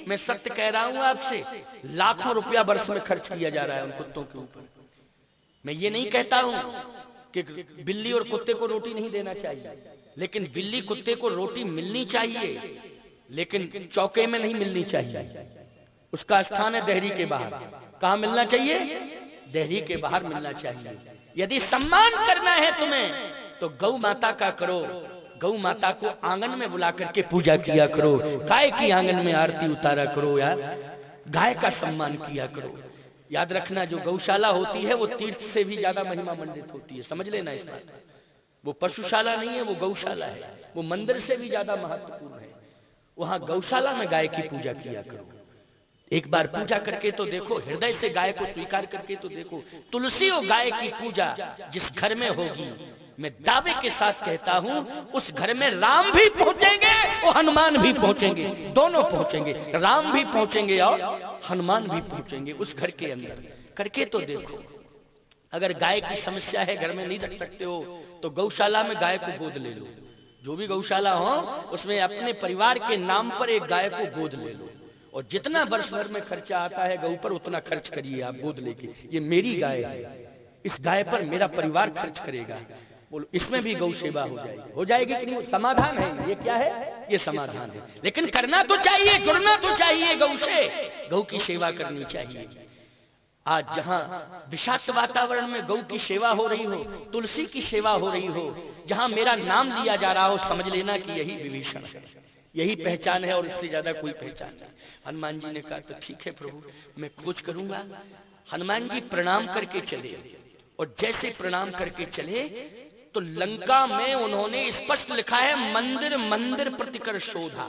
मैं सत्य कह रहा हूं आपसे, लाखों रुपया वर्ष में खर्च किया जा रहा है उन कुत्तों के ऊपर। मैं ये नहीं कहता हूं कि बिल्ली और कुत्ते को रोटी नहीं देना चाहिए, लेकिन बिल्ली कुत्ते को रोटी मिलनी चाहिए, लेकिन चौके में नहीं मिलनी चाहिए। उसका स्थान है देहरी के बाहर। कहाँ मिलना चाहिए? देहरी के बाहर मिलना चाहिए। यदि सम्मान करना है तुम्हें तो गौ माता का करो, गौ माता को आंगन में बुला करके पूजा किया करो, गाय की आंगन में आरती उतारा करो यार, गाय का सम्मान किया करो। याद रखना, जो गौशाला होती है वो तीर्थ से भी ज्यादा महिमा मंडित होती है, समझ लेना इस बात। वो पशुशाला नहीं है, वो गौशाला है, वो मंदिर से भी ज्यादा महत्वपूर्ण है। वहां गौशाला में गाय की पूजा किया करो। एक बार पूजा करके तो देखो, हृदय से गाय को स्वीकार करके तो देखो। तुलसी और गाय की पूजा जिस घर में होगी, मैं दावे के साथ कहता हूं उस घर में राम भी पहुंचेंगे और हनुमान भी पहुंचेंगे, दोनों पहुंचेंगे, राम भी पहुंचेंगे और हनुमान भी पहुंचेंगे उस घर के अंदर। करके तो देखो। अगर गाय की समस्या है, घर में नहीं रख सकते हो, तो गौशाला में गाय को गोद ले लो। जो भी गौशाला हो उसमें अपने परिवार के नाम पर एक गाय को गोद ले लो, और जितना वर्ष भर में खर्चा आता है गौ पर उतना खर्च करिए आप गोद लेके। ये मेरी गाय है, इस गाय पर मेरा परिवार खर्च करेगा। बोलो, इसमें भी गौ सेवा हो जाएगी कि नहीं? समाधान है। ये क्या है? ये समाधान है। लेकिन करना तो चाहिए, जुड़ना तो चाहिए गौ से, गौ की सेवा करनी चाहिए। आज जहां विषाक्त वातावरण में गौ की सेवा हो रही हो, तुलसी की सेवा हो रही हो, जहां मेरा नाम लिया जा रहा हो, समझ लेना कि यही विभीषण है, यही पहचान है और इससे ज्यादा कोई पहचान नहीं। हनुमान जी ने कहा तो ठीक है प्रभु, मैं खोज करूंगा। हनुमान जी प्रणाम करके चले, और जैसे प्रणाम करके चले तो लंका में उन्होंने स्पष्ट लिखा है, मंदिर मंदिर प्रतिकर शोधा।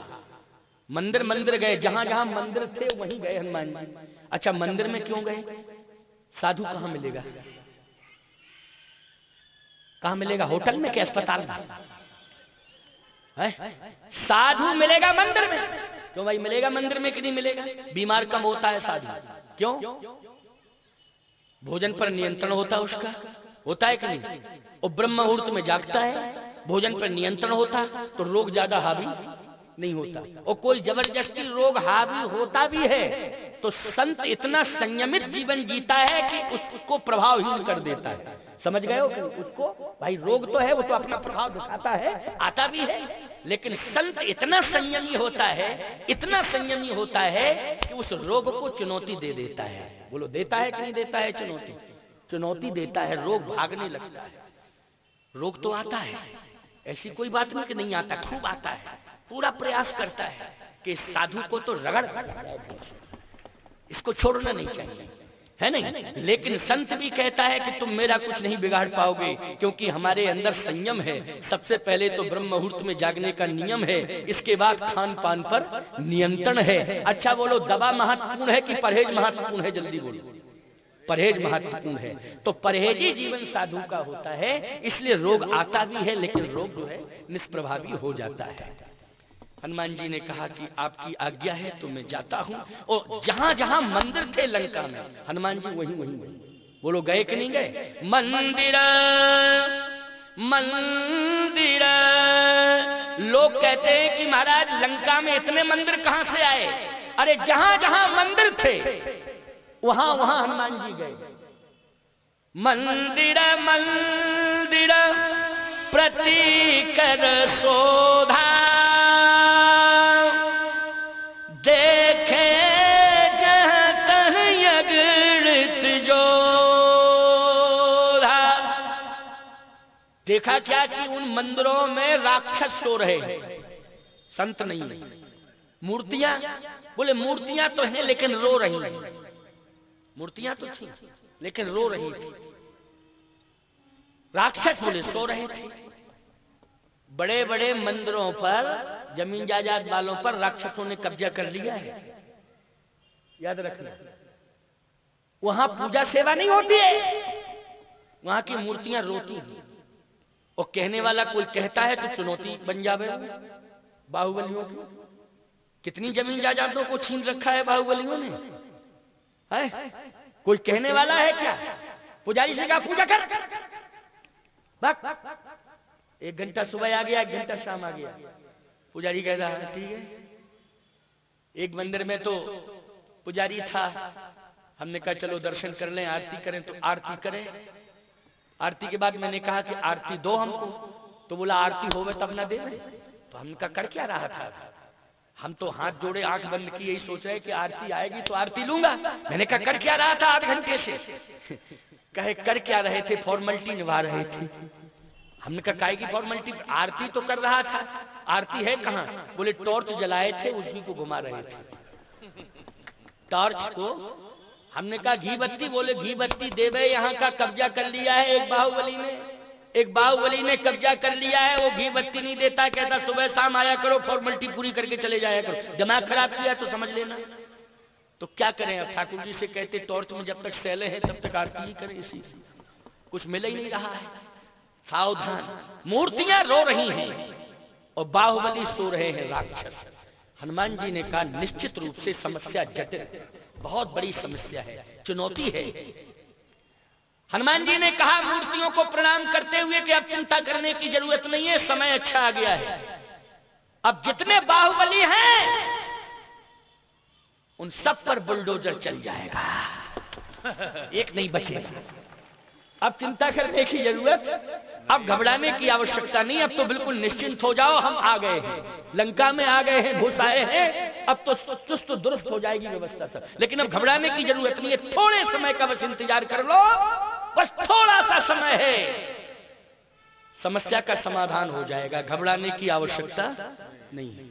मंदिर मंदिर गए, जहां जहां मंदिर थे वहीं गए हनुमान जी। अच्छा, मंदिर में क्यों गए? साधु कहां मिलेगा? कहां मिलेगा? होटल में क्या अस्पताल में? साधु मिलेगा मंदिर में। क्यों भाई, मिलेगा मंदिर में कि नहीं मिलेगा? बीमार कम होता है साधु। क्यों? भोजन पर नियंत्रण होता है उसका, होता है कि नहीं? और ब्रह्म मुहूर्त में जागता है, भोजन पर नियंत्रण होता तो रोग ज्यादा हावी नहीं होता। और कोई जबरदस्ती रोग हावी होता भी है तो संत इतना संयमित जीवन जीता है कि उसको प्रभावहीन कर देता है। समझ गए हो कि उसको, भाई रोग तो है, वो तो अपना प्रभाव दिखाता है, आता भी है, लेकिन संत इतना संयमी होता है, इतना संयमी होता है कि उस रोग को चुनौती दे देता है। बोलो, देता है कि नहीं देता है? चुनौती, चुनौती देता है। रोग भागने लगता है। रोग तो आता है, ऐसी कोई बात नहीं कि नहीं आता, खूब आता है। पूरा प्रयास करता है कि साधु को तो रगड़, इसको छोड़ना नहीं चाहिए, है नहीं? लेकिन संत भी कहता है कि तुम मेरा कुछ नहीं बिगाड़ पाओगे, क्योंकि हमारे अंदर संयम है। सबसे पहले तो ब्रह्म मुहूर्त में जागने का नियम है, इसके बाद खान पान पर नियंत्रण है। अच्छा बोलो, दवा महत्वपूर्ण है कि परहेज महत्वपूर्ण है? जल्दी बोलो। परहेज महत्वपूर्ण है। तो परहेजी जीवन साधु का होता है, इसलिए रोग आता भी है, लेकिन रोग जो है निष्प्रभावी हो जाता है। हनुमान जी ने कहा कि आपकी आज्ञा है तो मैं जाता हूं। और जहां जहां मंदिर थे लंका में, हनुमान जी वहीं वहीं बोलो, गए कि नहीं गए? मंदिर मंदिर, लोग कहते हैं कि महाराज लंका में इतने मंदिर कहां से आए? अरे जहां जहां मंदिर थे वहां वहां हनुमान जी गए। मंदिर मंदिर प्रतिकर शोधा, देखे जहाँ तहाँ अगणित जोधा। देखा क्या कि उन मंदिरों में राक्षस सो रहे हैं, संत नहीं है। मूर्तियां, बोले मूर्तियां तो हैं लेकिन रो रही हैं। मूर्तियां तो थी लेकिन रो रही थी। राक्षस बोले सो रहे थे। बड़े बड़े मंदिरों पर, जमीन जायदाद वालों पर राक्षसों ने कब्जा कर लिया है, याद रखना। वहां पूजा सेवा नहीं होती है, वहां की मूर्तियां रोती हैं। और कहने वाला कोई कहता है तो चुनौती बन जावे। बाहुबलियों की कितनी जमीन जायदादों को छीन रखा है बाहुबलियों ने, है? कोई कहने वाला है क्या? पुजारी से कहा पूजा कर, बस 1 घंटा सुबह आ गया, 1 घंटा शाम आ गया। पुजारी कहता है ठीक है, एक मंदिर में तो पुजारी था, हमने कहा चलो दर्शन कर लें, आरती करें, तो आरती करें। आरती के बाद मैंने कहा कि आरती दो हमको, तो बोला आरती होवे तब ना दे। तो हमने कहा कर क्या रहा था? हम तो हाथ जोड़े आंख बंद की यही सोच रहे कि आरती आएगी तो आरती लूंगा। मैंने कहा कर क्या रहा था 8 घंटे से? कहे कर क्या रहे थे, फॉर्मेलिटी निभा रहे थे। हमने कहा काहे की फॉर्मेलिटी? आरती तो कर रहा था। आरती है कहाँ? बोले टॉर्च जलाए थे, उसी को घुमा रहे थे टॉर्च को। हमने कहा घी बत्ती? बोले घी बत्ती देवे यहाँ का कब्जा कर लिया है एक बाहुबली ने कब्जा कर लिया है, वो घी बत्ती नहीं देता, कहता सुबह शाम आया करो, फॉर्मेलिटी पूरी करके चले जाया करो। दिमाग खराब किया तो समझ लेना। तो क्या करें अब? ठाकुर जी से कहते टॉर्च में जब तक सैले हैं तब तक आरती ही करें, इसी कुछ मिल ही नहीं रहा है। सावधान, मूर्तियां रो रही हैं और बाहुबली सो रहे हैं राक्षस। हनुमान जी ने कहा निश्चित रूप से समस्या जटिल, बहुत बड़ी समस्या है, चुनौती है। हनुमान जी ने कहा मूर्तियों को प्रणाम करते हुए कि अब चिंता करने की जरूरत नहीं है, समय अच्छा आ गया है। अब जितने बाहुबली हैं उन सब पर बुलडोजर चल जाएगा, एक नहीं बचेगा। अब चिंता करने की जरूरत, अब घबराने की आवश्यकता नहीं, अब तो बिल्कुल निश्चिंत हो जाओ। हम आ गए हैं, लंका में आ गए हैं, घुस आए हैं, अब तो चुस्त दुरुस्त हो जाएगी व्यवस्था सब। लेकिन अब घबराने की जरूरत नहीं है, थोड़े समय का बस इंतजार कर लो, बस थोड़ा सा समय है, समस्या का समाधान हो जाएगा, घबराने की आवश्यकता नहीं है।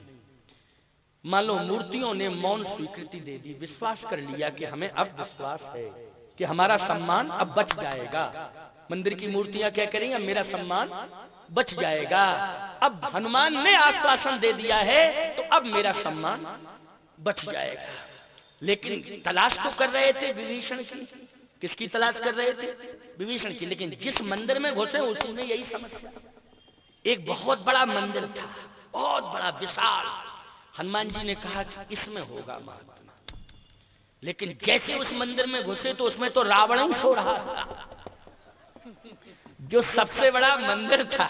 मान लो मूर्तियों ने मौन स्वीकृति दे दी, विश्वास कर लिया कि हमें अब विश्वास है कि हमारा सम्मान अब बच जाएगा। मंदिर की मूर्तियां क्या करेंगी? अब मेरा सम्मान बच जाएगा। अब हनुमान ने आश्वासन दे दिया है तो अब मेरा सम्मान बच जाएगा। लेकिन तलाश तो कर रहे थे विभीषण की। किसकी तलाश कर रहे थे? विभीषण की। लेकिन जिस मंदिर में घुसे उसी में यही समस्या। एक बहुत बड़ा मंदिर था, बहुत बड़ा विशाल। हनुमान जी ने कहा कि इसमें होगा महात्मा। लेकिन जैसे उस मंदिर में घुसे तो उसमें तो रावण ही सो रहा था। जो सबसे बड़ा मंदिर था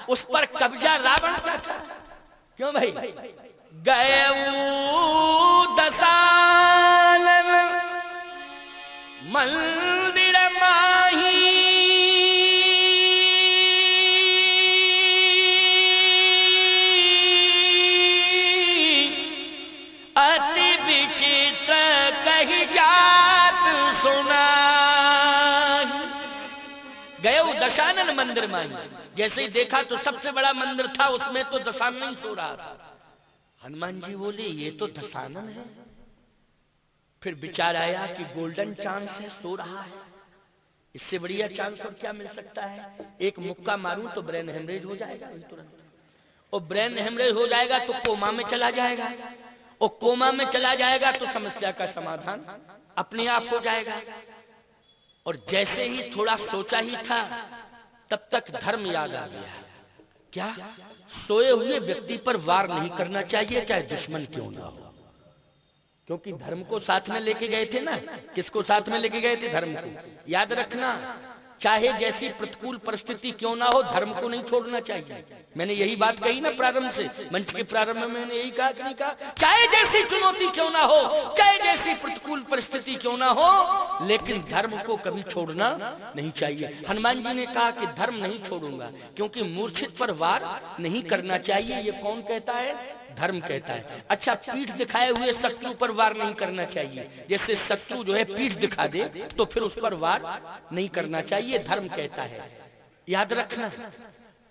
उस पर कब्जा रावण का था। क्यों भाई? गए दसानन मंदिर माही, अति विचित्र कही जात सुना। गए दशानन मंदिर माही, जैसे ही देखा तो सबसे बड़ा मंदिर था, उसमें तो दशानन ही सो रहा था। हनुमान जी बोले ये तो दशानन है। फिर विचार आया कि गोल्डन चांस है, सो रहा है, इससे बढ़िया चांस और क्या मिल सकता है। एक मुक्का मारूं तो ब्रेन हेमरेज हो जाएगा तुरंत, और ब्रेन हेमरेज हो जाएगा तो कोमा में चला जाएगा, और कोमा में चला जाएगा तो समस्या का समाधान अपने आप हो जाएगा। और जैसे ही थोड़ा सोचा ही था तब तक धर्म याद आ गया। क्या? सोए हुए व्यक्ति पर वार नहीं करना चाहिए, चाहे दुश्मन क्यों ना हो। क्योंकि धर्म को साथ में लेके गए थे ना। किसको साथ में लेके गए थे? धर्म को। याद रखना, चाहे जैसी प्रतिकूल परिस्थिति क्यों ना हो, धर्म को नहीं छोड़ना चाहिए। मैंने यही बात कही ना प्रारंभ से, मंच के प्रारंभ में मैंने यही कहा कि नहीं कहा, चाहे जैसी चुनौती क्यों ना हो, चाहे जैसी प्रतिकूल परिस्थिति क्यों ना हो, लेकिन धर्म को कभी छोड़ना नहीं चाहिए। हनुमान जी ने कहा कि धर्म नहीं छोड़ूंगा, क्योंकि मूर्छित पर वार नहीं करना चाहिए। ये कौन कहता है? धर्म कहता है। अच्छा, पीठ दिखाए हुए शत्रु पर वार नहीं करना चाहिए। जैसे शत्रु जो है पीठ दिखा दे तो फिर उस पर वार नहीं करना चाहिए, धर्म कहता है। याद रखना,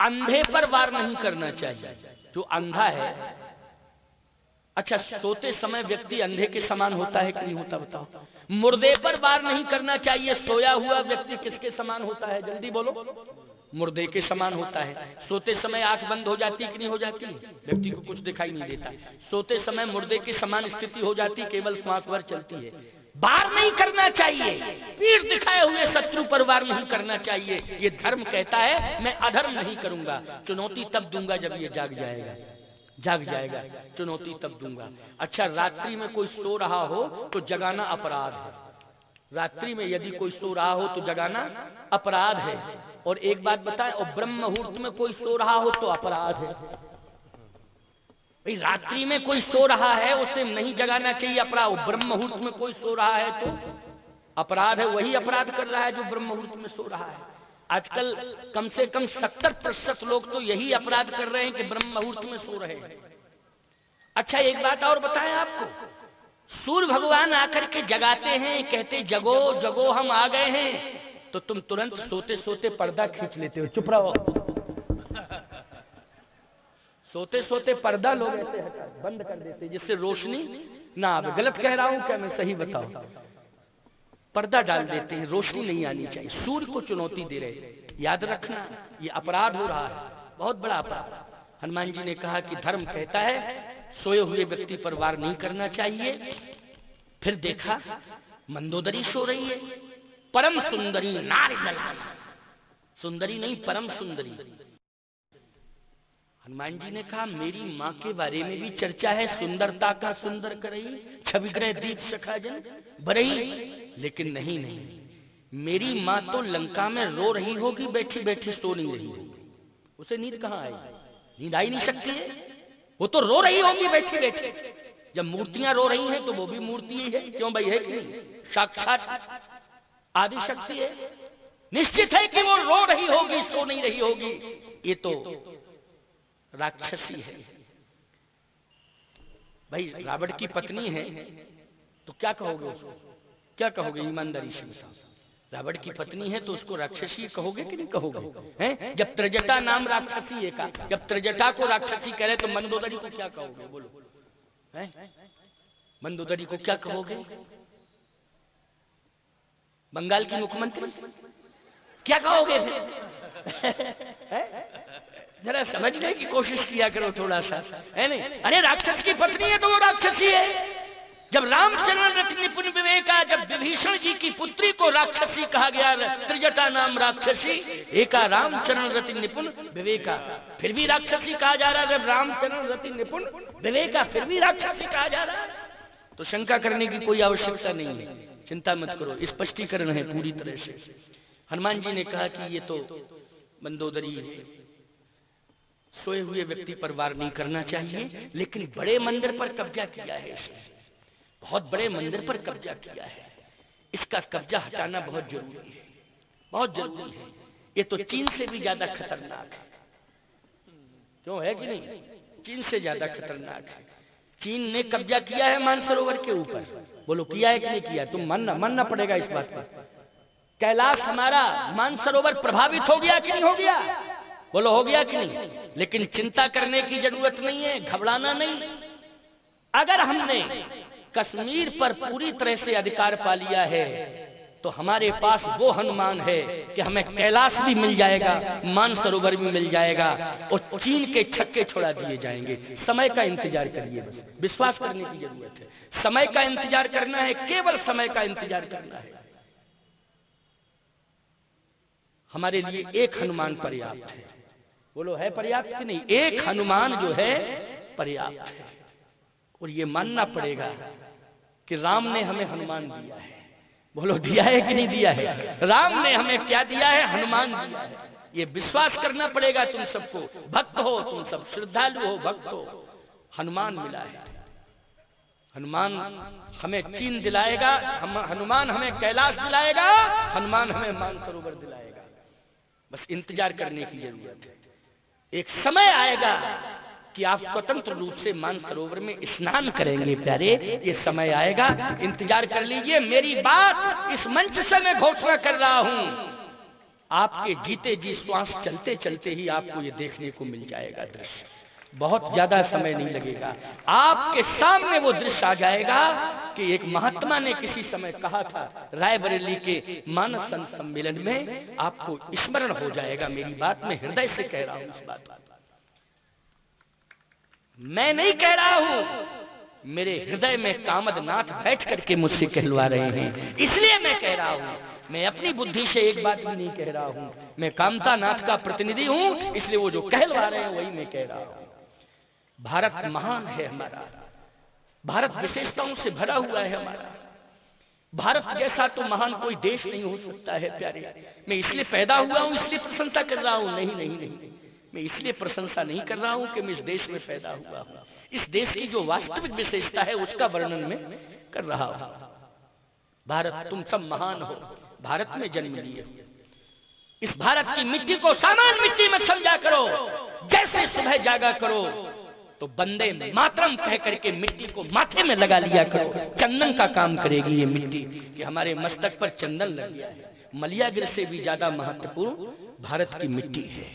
अंधे पर वार नहीं करना चाहिए, जो अंधा है। अच्छा, सोते समय व्यक्ति अंधे के समान होता है कि नहीं होता? बताओ। मुर्दे पर वार नहीं करना चाहिए, सोया हुआ व्यक्ति किसके समान होता है? जल्दी बोलो। मुर्दे के समान होता है। सोते समय आंख बंद हो जाती कि नहीं हो जाती? व्यक्ति को कुछ दिखाई नहीं देता। सोते समय मुर्दे के समान स्थिति हो जाती, केवल श्वास भर चलती है। वार नहीं करना चाहिए, पीठ दिखाए हुए शत्रु पर वार नहीं करना चाहिए। ये धर्म कहता है मैं अधर्म नहीं करूंगा। चुनौती तब दूंगा जब ये जाग जाएगा, चुनौती तब दूंगा। अच्छा, रात्रि में कोई सो रहा हो तो जगाना अपराध है। रात्रि में यदि कोई सो रहा हो तो जगाना अपराध है। और एक बात बताएं, और ब्रह्म मुहूर्त में कोई सो रहा हो तो अपराध है। भाई रात्रि में कोई सो रहा है उसे नहीं जगाना चाहिए अपराध, ब्रह्म मुहूर्त में कोई सो रहा है तो अपराध है, वही अपराध कर रहा है जो ब्रह्म मुहूर्त में सो रहा है। आजकल कम से कम 70% लोग तो यही अपराध कर रहे हैं कि ब्रह्म मुहूर्त में सो रहे हैं। अच्छा एक बात और बताएं आपको, सूर्य भगवान आकर के जगाते हैं, कहते जगो जगो हम आ गए हैं, तो तुम तुरंत सोते सोते पर्दा खींच लेते हो, चुप रहो। सोते सोते पर्दा लोग ऐसे बंद कर देते जिससे रोशनी ना आवे। गलत कह रहा हूं क्या मैं, सही बताओ? पर्दा डाल देते हैं, रोशनी नहीं आनी चाहिए। सूर्य को चुनौती दे रहे, याद रखना ये अपराध हो रहा है, बहुत बड़ा अपराध। हनुमान जी ने कहा कि धर्म कहता है सोए हुए व्यक्ति पर वार नहीं करना चाहिए। फिर देखा मंदोदरी सो रही है, परम सुंदरी नारी ललाना, सुंदरी नहीं परम सुंदरी। हनुमान जी ने कहा मेरी माँ के बारे में भी चर्चा है, सुंदरता का सुंदर करई छवि ग्रह दीप सखा जन बरई, लेकिन नहीं मेरी माँ तो लंका में रो रही होगी, बैठी बैठी सो नहीं रही होगी। उसे नींद कहाँ आई? नींद आई नहीं सकती है, वो तो रो रही होगी बैठी बैठी। जब मूर्तियां रो रही हैं तो वो भी मूर्ति ही है, क्यों भाई, है कि नहीं? साक्षात आदि शक्ति है, निश्चित है कि वो रो रही होगी, सो नहीं रही होगी। ये तो राक्षसी है भाई, रावण की पत्नी है तो क्या कहोगे उसको? क्या कहोगे ईमानदारी से बताओ? रावण की पत्नी है तो उसको राक्षसी कहोगे कि नहीं कहोगे? हैं? जब त्रिजटा नाम राक्षसी है का, जब त्रिजटा को राक्षसी कह रहे तो मंदोदरी को क्या कहोगे? बोलो, हैं? मंदोदरी को क्या कहोगे? बंगाल की मुख्यमंत्री क्या कहोगे? जरा समझने की कोशिश किया करो थोड़ा सा, है नहीं? अरे राक्षस की पत्नी है तो वो राक्षसी है। जब रामचरण रति निपुण विवेका, जब विभीषण जी की पुत्री को राक्षसी कहा गया, त्रिजटा नाम राक्षसी एका रामचरण रति निपुण विवेका, फिर भी राक्षसी कहा जा रहा है। जब रामचरण रति निपुण विवेका फिर भी राक्षसी कहा जा रहा है, तो शंका करने की कोई आवश्यकता नहीं है। चिंता मत करो, स्पष्टीकरण है पूरी तरह से। हनुमान जी ने कहा कि ये तो मंदोदरी है, सोए हुए व्यक्ति पर वार नहीं करना चाहिए, लेकिन बड़े मंदिर पर कब्जा किया है इसने, बहुत बड़े मंदिर पर कब्जा किया है, इसका कब्जा हटाना बहुत जरूरी है, बहुत जरूरी है। ये तो चीन से भी ज्यादा खतरनाक है, क्यों है कि नहीं? चीन से ज्यादा खतरनाक है। चीन ने कब्जा किया है मानसरोवर के ऊपर, बोलो किया है कि नहीं किया? तुम मानना पड़ेगा इस बात पर। कैलाश हमारा मानसरोवर प्रभावित हो गया कि नहीं हो गया? बोलो हो गया कि नहीं? लेकिन चिंता करने की जरूरत नहीं है, घबराना नहीं। अगर हमने कश्मीर पर पूरी तरह से अधिकार पा लिया है तो हमारे पास वो हनुमान है कि हमें कैलाश भी मिल जाएगा, मानसरोवर भी मिल जाएगा और चीन के छक्के छोड़ा दिए जाएंगे। समय का इंतजार करिए, बस विश्वास करने की जरूरत है। समय का इंतजार करना है, केवल समय का इंतजार करना है। हमारे लिए एक हनुमान पर्याप्त है। बोलो है पर्याप्त कि नहीं? एक हनुमान जो है पर्याप्त है। और ये मानना पड़ेगा कि राम ने हमें हनुमान दिया है। बोलो दिया है कि नहीं दिया है? राम ने हमें क्या दिया है? हनुमान दिया है। ये विश्वास करना पड़ेगा तुम सबको। भक्त हो तुम सब, श्रद्धालु हो, भक्त हो, हनुमान मिला है। हनुमान हमें चीन दिलाएगा, हनुमान हमें कैलाश दिलाएगा, हनुमान हमें मानसरोवर दिलाएगा। बस इंतजार करने की जरूरत है। एक समय आएगा कि आप स्वतंत्र रूप से मानसरोवर में स्नान करेंगे प्यारे, ये समय आएगा, इंतजार कर लीजिए। मेरी बात इस मंच से मैं घोषणा कर रहा हूं, आपके जीते जी श्वास चलते चलते ही आपको ये देखने को मिल जाएगा दृश्य। बहुत ज्यादा समय नहीं लगेगा, आपके सामने वो दृश्य आ जाएगा कि एक महात्मा ने किसी समय कहा था रायबरेली के मानस सम्मेलन में, आपको स्मरण हो जाएगा। मेरी बात मैं हृदय से कह रहा हूं, इस बात मैं नहीं कह रहा हूं, मेरे हृदय में कामदनाथ बैठ करके मुझसे कहलवा रहे हैं, इसलिए मैं कह रहा हूं। मैं अपनी बुद्धि से एक बात भी नहीं कह रहा हूं, मैं कामता नाथ का प्रतिनिधि हूं, इसलिए वो जो कहलवा रहे हैं वही मैं कह रहा हूं। भारत महान है हमारा, भारत विशेषताओं से भरा हुआ है हमारा। भारत जैसा तो महान कोई देश नहीं हो सकता है प्यारे। मैं इसलिए पैदा हुआ हूं, इसलिए प्रशंसा कर रहा हूं? नहीं, मैं इसलिए प्रशंसा नहीं कर रहा हूं कि मैं इस देश में पैदा हुआ हूं। इस देश की जो वास्तविक विशेषता है उसका वर्णन में कर रहा हूं। भारत तुम सब महान हो, भारत में जन्म लिए, इस भारत की मिट्टी को सामान्य मिट्टी में समझा करो। जैसे सुबह जागा करो तो बंदे मातरम कह करके मिट्टी को माथे में लगा लिया करो। चंदन का काम करेगी ये मिट्टी कि हमारे मस्तक पर चंदन लग गया है। मलियागिर से भी ज्यादा महत्वपूर्ण भारत की मिट्टी है,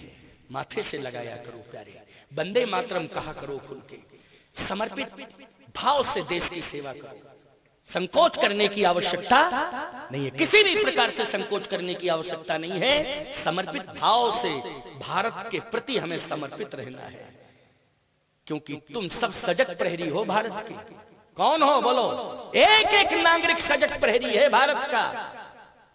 माथे से लगाया करो प्यारे। बंदे मातरम कहा करो खुल के, समर्पित भाव से देश की सेवा करो। संकोच करने की आवश्यकता नहीं है, किसी भी प्रकार से संकोच करने की आवश्यकता नहीं है। समर्पित भाव से भारत के प्रति हमें समर्पित रहना है, क्योंकि तुम सब सजग प्रहरी हो भारत के। कौन हो बोलो? एक एक नागरिक सजग प्रहरी है भारत का।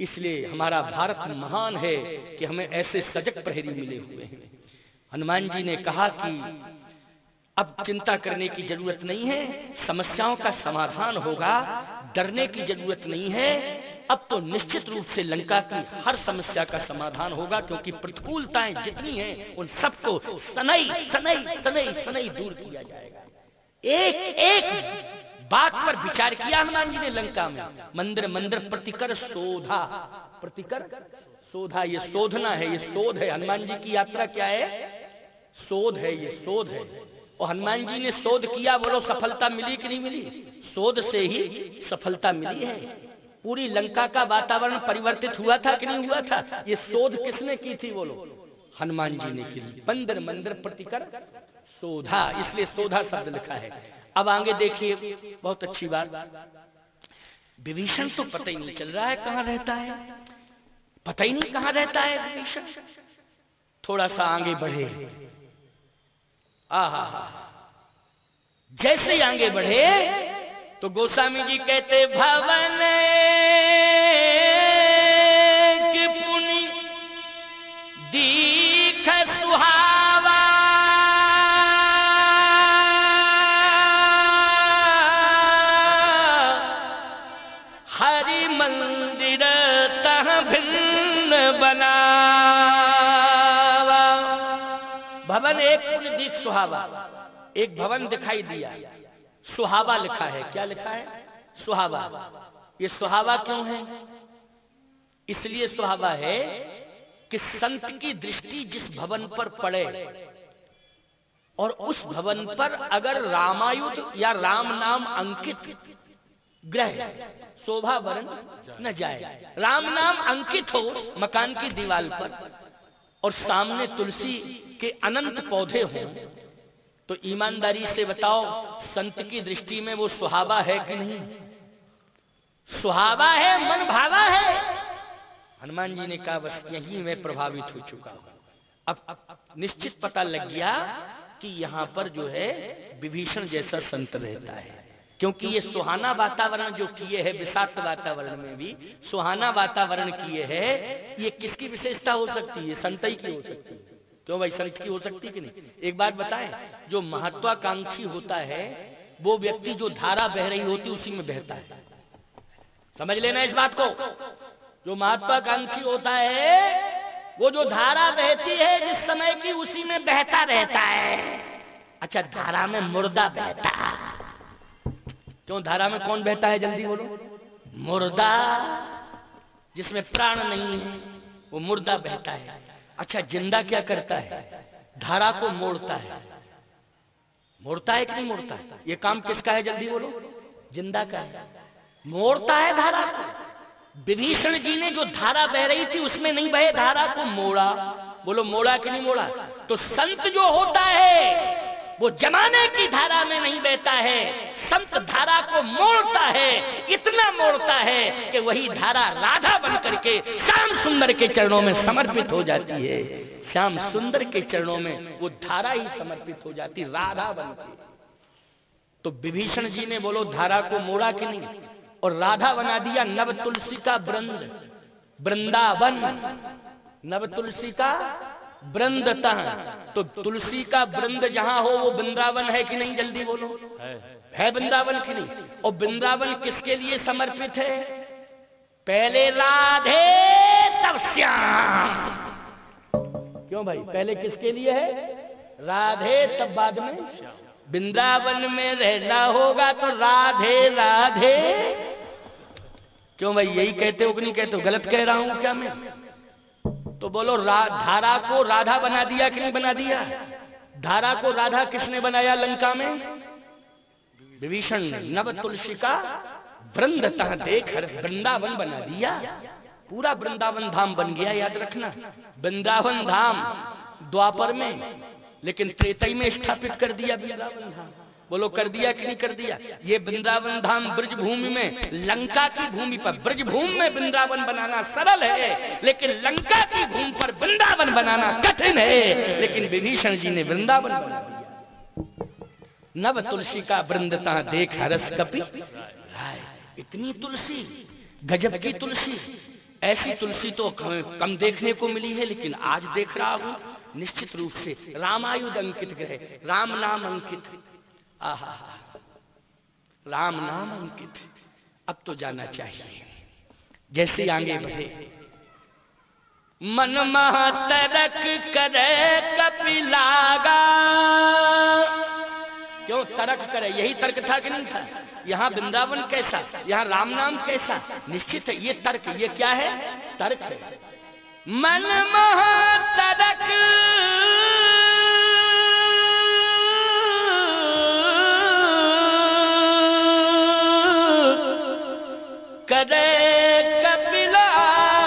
इसलिए हमारा भारत महान है कि हमें ऐसे सजग प्रहरी मिले हुए हैं। हनुमान जी ने कहा कि अब चिंता करने की जरूरत नहीं है, समस्याओं का समाधान होगा, डरने की जरूरत नहीं है। अब तो निश्चित रूप से लंका की हर समस्या का समाधान होगा, क्योंकि प्रतिकूलताएं जितनी हैं उन सबको सनई सनई सनई सनई दूर किया जाएगा। एक एक बात पर विचार किया हनुमान जी ने लंका में। मंदिर मंदिर प्रतिकर शोधा, प्रतिकर शोधा, ये शोधना है, ये शोध है। हनुमान जी की यात्रा क्या है? शोध है, ये शोध है। और हनुमान जी ने शोध किया, बोलो सफलता मिली कि नहीं मिली? शोध से ही सफलता मिली है। पूरी लंका का वातावरण परिवर्तित हुआ था कि नहीं हुआ था? ये शोध किसने की थी बोलो? हनुमान जी ने की। मंदिर मंदिर प्रतिकर शोधा, इसलिए शोधा शब्द लिखा है। अब आगे देखिए, बहुत अच्छी बात। विभीषण तो पता ही नहीं चल रहा है कहाँ रहता है, पता ही नहीं कहाँ रहता है विभीषण। थोड़ा सा आगे बढ़े, आहा, जैसे ही आगे बढ़े तो गोस्वामी जी कहते भवन की पुनि दीख सुहावा, हरि मंदिर तह भिन्न बनावा। भवन एक पुनि दीख सुहावा, एक भवन दिखाई दिया, सुहावा लिखा है। क्या लिखा है? सुहावा। ये सुहावा क्यों है? इसलिए सुहावा है कि संत की दृष्टि जिस भवन पर पड़े और उस भवन पर अगर रामायुध या राम नाम अंकित ग्रह शोभा वरण न जाए। राम नाम अंकित हो मकान की दीवार पर और सामने तुलसी के अनंत पौधे हों, तो ईमानदारी से बताओ संत की दृष्टि में वो सुहावा है कि नहीं? सुहावा है, मन भावा है। हनुमान जी ने कहा बस यही मैं प्रभावित हो चुका हूं। अब निश्चित पता लग गया कि यहाँ पर जो है विभीषण जैसा संत रहता है, क्योंकि ये सुहाना वातावरण जो किए है, विषाक्त वातावरण में भी सुहाना वातावरण किए है। ये किसकी विशेषता हो सकती है? संत ही की हो सकती है। क्यों भाई, संत की हो सकती कि नहीं? एक बात बताएं, जो महत्वाकांक्षी होता है वो व्यक्ति जो धारा बह रही होती उसी में बहता है। समझ लेना इस बात को। जो महत्वाकांक्षी होता है वो जो धारा बहती है जिस समय की उसी में बहता रहता है। अच्छा, धारा में मुर्दा बहता। क्यों धारा में कौन बहता है? जल्दी बोलो। मुर्दा, जिसमें प्राण नहीं है वो मुर्दा बहता है। अच्छा, जिंदा क्या करता है? धारा को मोड़ता है। मोड़ता है कि नहीं मोड़ता है? ये काम किसका है? जल्दी बोलो। जिंदा का है, मोड़ता है धारा को। विभीषण जी ने जो धारा बह रही थी उसमें नहीं बहे, धारा को मोड़ा। बोलो मोड़ा कि नहीं मोड़ा? तो संत जो होता है वो जमाने की धारा में नहीं बहता है, संत धारा को मोड़ता है। इतना मोड़ता है कि वही धारा राधा बन करके श्याम सुंदर के चरणों में समर्पित हो जाती है। श्याम सुंदर के चरणों में वो धारा ही समर्पित हो जाती, राधा बन के। तो विभीषण जी ने बोलो धारा को मोड़ा कि नहीं, और राधा बना दिया। नव तुलसी का वृंद, वृंदावन, नव तुलसी का वृंदतः। तो तुलसी का वृंद जहां हो वो वृंदावन है कि नहीं? जल्दी बोलो। है वृंदावन की नहीं? और वृंदावन किसके लिए समर्पित है? पहले राधे तब श्याम। क्यों भाई, पहले किसके लिए है? राधे तब बाद में। वृंदावन में रहना होगा तो राधे राधे। क्यों भाई, यही कहते हो कि नहीं कहते हो? गलत कह रहा हूं क्या मैं? तो बोलो, धारा को राधा बना दिया कि नहीं बना दिया? धारा को राधा किसने बनाया लंका में? विभीषण ने। नव तुलसी का वृंद तह देख वृंदावन बना दिया। पूरा वृंदावन धाम बन गया, याद रखना। वृंदावन धाम द्वापर में, लेकिन त्रेतई में स्थापित कर दिया वृंदावन धाम। बोलो, कर दिया कि नहीं कर दिया? ये वृंदावन धाम ब्रज भूमि में, लंका की भूमि पर, ब्रज भूमि में वृंदावन बनाना सरल है, लेकिन लंका की भूमि पर वृंदावन बनाना कठिन है। लेकिन विभीषण जी ने वृंदावन बना दिया। नव तुलसी का वृंदता देख हरस कपि राय। इतनी तुलसी, गजब की तुलसी। ऐसी तुलसी तो कम देखने को मिली है, लेकिन आज देख रहा हूं निश्चित रूप से। रामायुध अंकित ग्रह, राम नाम अंकित। आहा, राम नाम अंकित। अब तो जाना चाहिए। जैसे आगे बढ़े, मन महतरक करे कपिलागा। क्यों तरक करे? यही तर्क था कि नहीं था? यहाँ वृंदावन कैसा, यहाँ राम नाम कैसा? निश्चित है ये तर्क। ये क्या है? तर्क है। मन महतरक करे कपिलागा,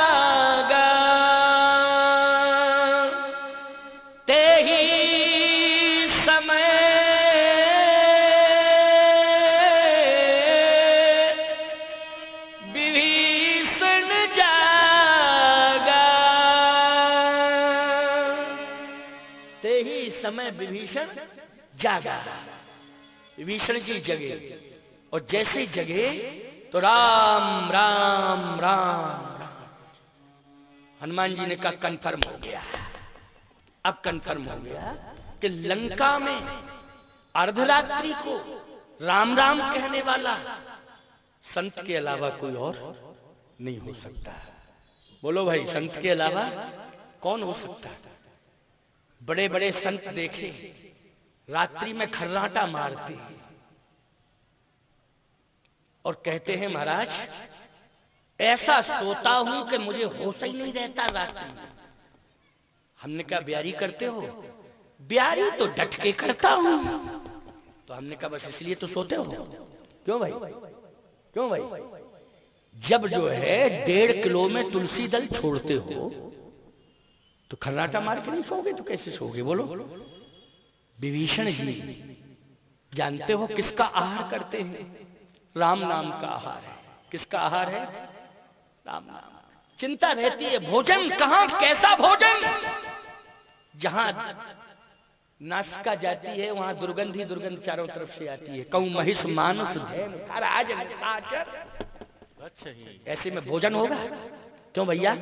ते ही समय विभीषण जागा। ते ही समय विभीषण जागा। विभीषण जी जगे, और जैसे जगे तो राम राम राम राम। हनुमान जी ने कहा कन्फर्म हो गया। अब कन्फर्म हो गया कि लंका में अर्धरात्रि को राम राम कहने वाला संत के अलावा कोई और नहीं हो सकता। बोलो भाई, संत के अलावा कौन हो सकता? बड़े बड़े संत देखे रात्रि में खर्राटा मारते हैं और कहते हैं, महाराज ऐसा सोता हूं कि मुझे होश ही नहीं रहता रात्रि में। हमने कहा, ब्यारी करते हो? ब्यारी तो डट के करता हूं। तो हमने कहा, बस इसलिए तो सोते हो? क्यों भाई, क्यों भाई? जब जो है 1.5 किलो में तुलसी दल छोड़ते हो तो खर्राटा मार के नहीं सोगे तो कैसे सोगे? बोलो। विभीषण जी जानते हो किसका आहार करते हैं? राम नाम का आहार है। किसका आहार है? राम नाम। चिंता रहती है भोजन कहां, कैसा भोजन? जहां नासिका जाती है वहां दुर्गंध ही दुर्गंध चारों तरफ से आती है। कहूं महिष मानस धैर्य आचर, ऐसे में भोजन होगा? क्यों भैया?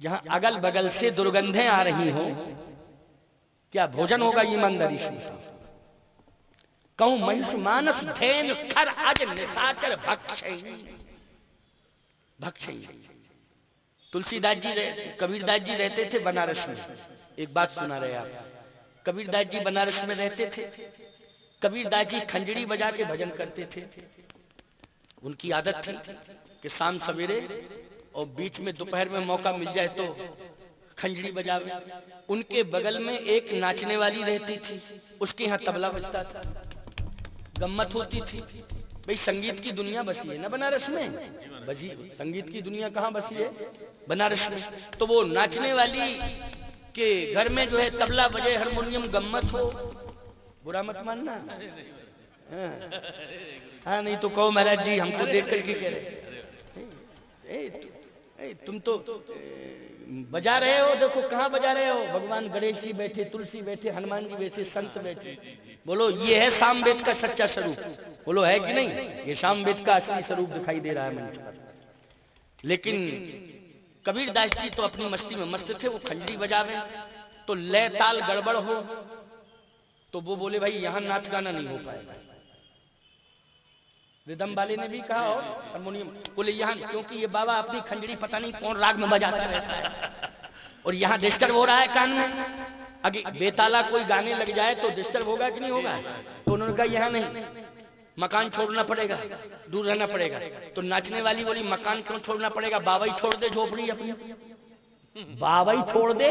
जहां अगल बगल से दुर्गंधें आ रही हो, क्या भोजन होगा? ईमानदारी से कहूं, महिष मानस धैर्य खर अज निशाचर भक्षई। तुलसीदास जी, कबीरदास जी रहते थे बनारस में। एक बात सुना रहे आप, कबीरदास जी बनारस में रहते थे। कबीरदास जी खंजड़ी बजा के भजन करते थे। उनकी आदत थी कि शाम सवेरे और बीच में दोपहर में मौका मिल जाए तो खंजड़ी बजावे। उनके बगल में एक नाचने वाली रहती थी, उसके यहाँ तबला बजता था, गम्मत होती थी। भाई संगीत की दुनिया बसी है ना बनारस में, बजी संगीत की दुनिया कहाँ बसी है? बनारस में। तो वो नाचने वाली के घर में जो है तबला बजे, हारमोनियम, गम्मत हो, बुरा मत मानना। हाँ नहीं तो कहो महाराज जी हमको देख करके कह रहे तुम तो बजा रहे हो, देखो कहाँ बजा रहे हो। भगवान गणेश जी बैठे, तुलसी बैठे, हनुमान जी बैठे, संत बैठे। बोलो ये है सामवेद का सच्चा स्वरूप? बोलो है कि नहीं? ये सामवेद का असली स्वरूप दिखाई दे रहा है मंच पर। लेकिन कबीरदास जी तो अपनी मस्ती में मस्त थे। वो खंजरी बजावे तो लय ताल गड़बड़ हो तो वो बोले भाई यहाँ नाच गाना नहीं हो पाएगा। रिदम वाले ने भी कहा हो, हारमोनियम, बोले यहाँ, क्योंकि ये बाबा अपनी खंजरी पता नहीं कौन राग में बजाता रहता है और यहाँ डिस्टर्ब हो रहा है कान में। अगर बेताला कोई गाने लग जाए तो डिस्टर्ब होगा कि नहीं होगा? तो उन्होंने कहा यहाँ नहीं, मकान छोड़ना पड़ेगा, दूर रहना पड़ेगा। तो नाचने वाली बोली मकान क्यों छोड़ना पड़ेगा, बाबा ही छोड़ दे झोपड़ी अपनी, बाबा ही छोड़ दे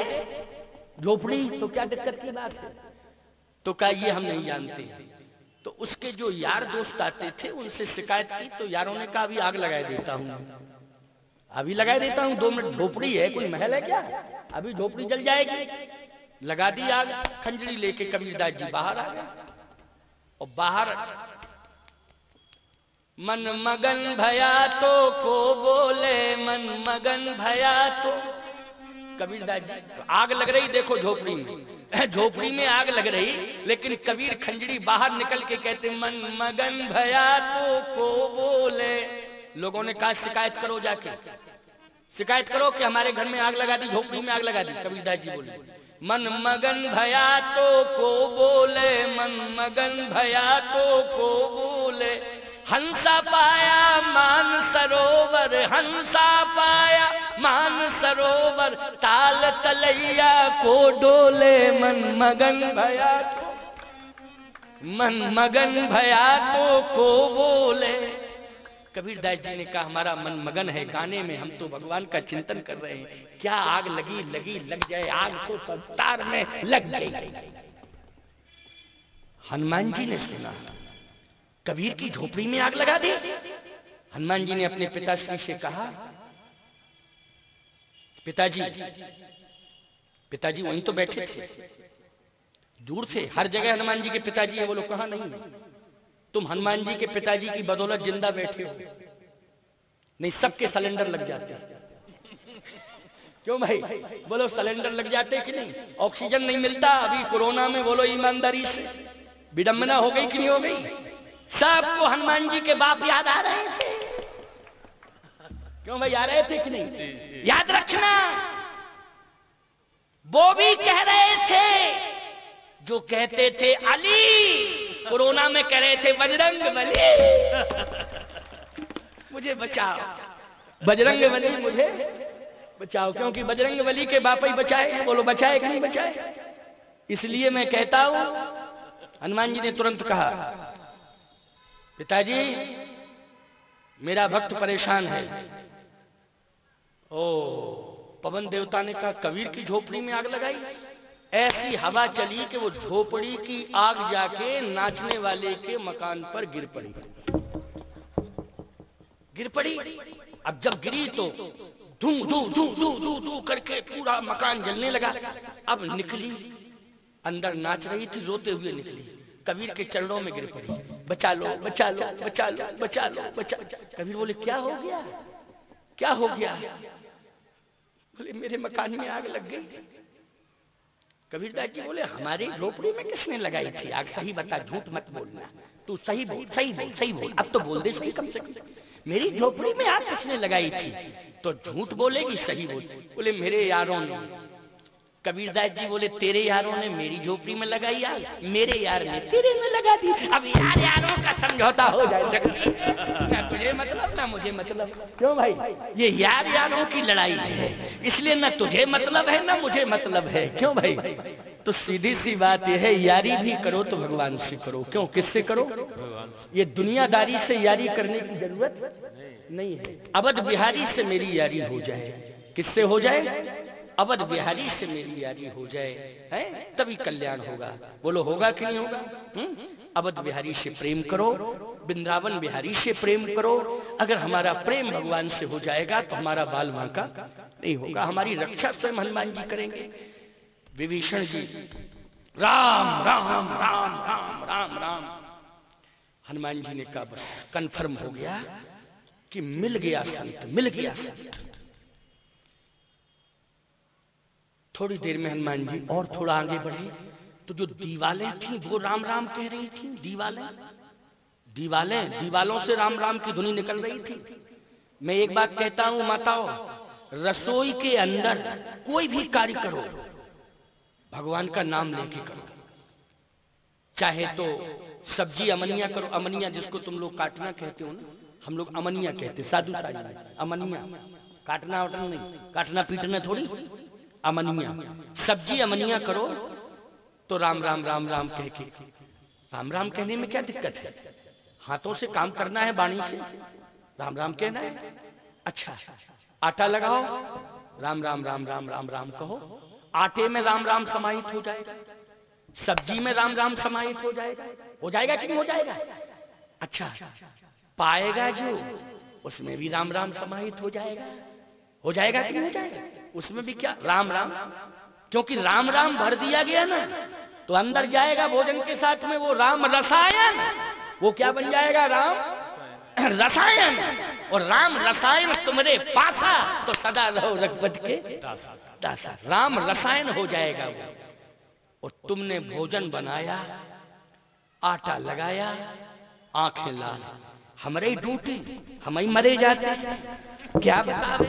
झोपड़ी, तो क्या दिक्कत की बात है? तो कहा ये हम नहीं जानते। तो उसके जो यार दोस्त आते थे उनसे शिकायत की, तो यारों ने कहा अभी आग लगा देता हूँ, अभी लगा देता हूँ, 2 मिनट, झोपड़ी है कोई महल है क्या, अभी झोपड़ी जल जाएगी। लगा दी आग, खंजरी लेके कबीरदास जी बाहर आ गए। और बाहर मन मगन भया तो को बोले, मन मगन भया तो, कबीरदास जी आग लग रही, देखो झोपड़ी में, झोपड़ी में आग लग रही, लेकिन कबीर खंजरी बाहर निकल के कहते मन मगन भया तो को बोले। लोगों ने कहा शिकायत करो, जाके शिकायत करो कि हमारे घर में आग लगा दी, झोपड़ी में आग लगा दी। कबीरदास जी बोले मन मगन भया तो को बोले, मन मगन भया तो को बोले। हंसा पाया मान सरोवर, हंसा पाया मान सरोवर, ताल तलैया को डोले। मन मगन भया तो, मन मगन भया तो को बोले। कबीरदास जी ने कहा हमारा मन मगन है गाने में, हम तो भगवान का चिंतन कर रहे हैं, क्या आग लगी लगी लग जाए, आग तो संसार में लग गई। हनुमान जी ने सुना कबीर की झोपड़ी में आग लगा दी। हनुमान जी ने अपने पिताश्री से कहा पिताजी, पिताजी वहीं तो बैठे थे, दूर थे, हर जगह हनुमान जी के पिताजी है, वो लोग कहाँ नहीं है, तुम हनुमान जी के पिताजी की बदौलत जिंदा बैठे हो, नहीं सबके सिलेंडर लग जाते। क्यों भाई बोलो, सिलेंडर लग जाते कि नहीं, ऑक्सीजन नहीं मिलता अभी कोरोना में, बोलो ईमानदारी से, विडंबना हो गई कि नहीं हो गई? सबको हनुमान जी के बाप याद आ रहे थे। क्यों भाई आ रहे थे कि नहीं? याद रखना, वो भी कह रहे थे जो कहते थे अली, कोरोना में कह रहे थे बजरंग बली मुझे बचाओ, बजरंग बली मुझे बचाओ, क्योंकि बजरंग बली के बाप ही बचाए। बोलो बचाए कि नहीं बचाए? इसलिए मैं कहता हूं, हनुमान जी ने तुरंत कहा पिताजी मेरा भक्त परेशान है। ओ पवन देवता ने कहा कबीर की झोपड़ी में आग लगाई। ऐसी हवा चली कि वो झोपड़ी की आग जाके नाचने वाले के मकान पर गिर पड़ी, गिर पड़ी। अब जब गिरी तो धू धू धू धू धू धू करके पूरा मकान जलने लगा। अब निकली, अंदर नाच रही थी, रोते हुए निकली, कबीर के चरणों में गिर पड़ी, बचा लो बचा लो बचा लो बचा लो बचा। कबीर बोले क्या हो गया, क्या हो गया? बोले मेरे मकान में आग लग गई। कबीरदास जी बोले हमारी झोपड़ी में किसने लगाई थी आग? सही बता, झूठ मत बोलना, तू सही बोल, सही बोल, सही बोल, अब तो बोल दे सही, कम से कम मेरी झोपड़ी में आग किसने लगाई थी? तो झूठ बोलेगी सही बोल। बोले मेरे यारों ने। कबीरदास जी बोले तेरे यारों ने मेरी झोपड़ी में लगाई आग, मेरे यार ने तेरे में लगा दी। अब यार यारों का समझौता हो जाए, ना तुझे मतलब ना मुझे मतलब। क्यों भाई? ये यार यारों की लड़ाई है, इसलिए ना तुझे मतलब है ना मुझे मतलब है। क्यों भाई? तो सीधी सी बात यह है, यारी भी करो तो भगवान से करो। क्यों, किससे करो? ये दुनियादारी से यारी करने की जरूरत नहीं है। अवध बिहारी से मेरी यारी हो जाए। किससे हो जाए? अवध बिहारी से मेरी यारी हो जाए, है तभी कल्याण होगा। बोलो होगा कि नहीं होगा? अवध बिहारी से प्रेम करो, वृंदावन बिहारी से प्रेम करो। अगर हमारा प्रेम भगवान से हो जाएगा तो हमारा बाल बांका नहीं होगा, हमारी रक्षा स्वयं हनुमान जी करेंगे। विभीषण जी राम राम राम राम राम राम, हनुमान जी ने कहा बस कन्फर्म हो गया कि मिल गया संत, मिल गया संत। थोड़ी देर में हनुमान जी और थोड़ा आगे बढ़े तो जो दीवालें थी वो राम राम कह रही थी। दीवालें, दीवालें, दीवालों से राम राम की धुनी निकल रही थी। मैं एक बात कहता हूं माताओं, रसोई के अंदर कोई भी कार्य करो भगवान का नाम लेके करो। चाहे तो सब्जी अमनिया करो, अमनिया जिसको तुम लोग काटना कहते हो ना, हम लोग अमनिया कहते, साधु साधु अमनिया, काटना वाटना नहीं, काटना पीटना थोड़ी, अमनिया। सब्जी अमनिया करो तो राम राम राम राम कह के, राम राम कहने में क्या दिक्कत है? हाथों से काम करना है, वाणी से राम राम कहना है। अच्छा, आटा लगाओ, राम राम राम राम राम राम कहो, आटे में राम राम समाहित हो जाएगा, सब्जी में राम राम समाहित हो जाएगा कि नहीं हो जाएगा? अच्छा, पाएगा जो उसमें भी राम राम समाहित हो जाएगा कि नहीं हो जाएगा? उसमें भी क्या राम राम, क्योंकि राम राम भर दिया गया ना, तो अंदर जाएगा भोजन के साथ में वो राम रसायन, वो क्या बन जाएगा? राम रसायन। और राम रसायन तुमरे पासा तो सदा रहो रघुपति के दासा, राम रसायन हो जाएगा वो। और तुमने भोजन बनाया, आटा लगाया, आंखें लाल, हमारे ड्यूटी, हम ही मरे जाते, क्या बतावे?